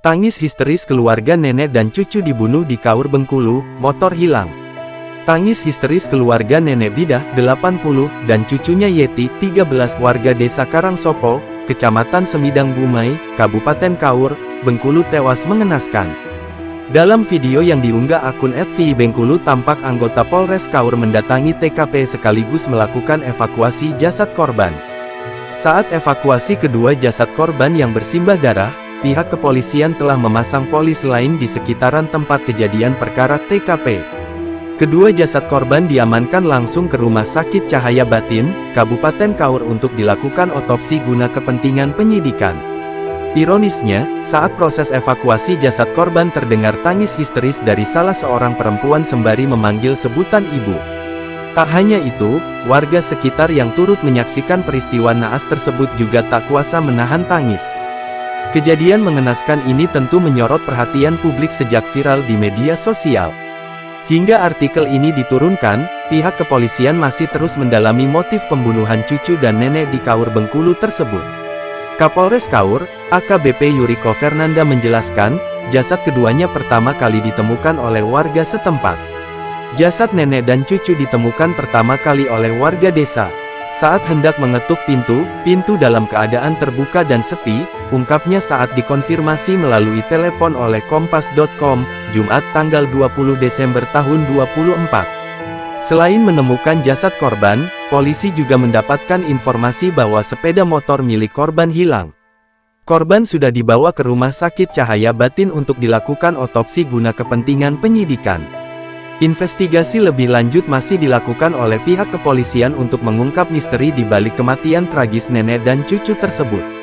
Tangis histeris keluarga nenek dan cucu dibunuh di Kaur Bengkulu, motor hilang. Tangis histeris keluarga nenek Bidah, 80, dan cucunya Yeti, 13, warga desa Karangsopo, Kecamatan Semidang Bumai, Kabupaten Kaur, Bengkulu tewas mengenaskan. Dalam video yang diunggah akun @vi_bengkulu tampak anggota Polres Kaur mendatangi TKP sekaligus melakukan evakuasi jasad korban. Saat evakuasi kedua jasad korban yang bersimbah darah, pihak kepolisian telah memasang polis lain di sekitaran tempat kejadian perkara TKP. Kedua jasad korban diamankan langsung ke Rumah Sakit Cahaya Batin, Kabupaten Kaur untuk dilakukan otopsi guna kepentingan penyidikan. Ironisnya, saat proses evakuasi jasad korban terdengar tangis histeris dari salah seorang perempuan sembari memanggil sebutan ibu. Tak hanya itu, warga sekitar yang turut menyaksikan peristiwa naas tersebut juga tak kuasa menahan tangis. Kejadian mengenaskan ini tentu menyorot perhatian publik sejak viral di media sosial. Hingga artikel ini diturunkan, pihak kepolisian masih terus mendalami motif pembunuhan cucu dan nenek di Kaur Bengkulu tersebut. Kapolres Kaur, AKBP Yuriko Fernanda menjelaskan, jasad keduanya pertama kali ditemukan oleh warga setempat. Jasad nenek dan cucu ditemukan pertama kali oleh warga desa. Saat hendak mengetuk pintu dalam keadaan terbuka dan sepi, ungkapnya saat dikonfirmasi melalui telepon oleh Kompas.com, Jumat tanggal 20 Desember tahun 2024. Selain menemukan jasad korban, polisi juga mendapatkan informasi bahwa sepeda motor milik korban hilang. Korban sudah dibawa ke Rumah Sakit Cahaya Batin untuk dilakukan otopsi guna kepentingan penyidikan. Investigasi lebih lanjut masih dilakukan oleh pihak kepolisian untuk mengungkap misteri di balik kematian tragis nenek dan cucu tersebut.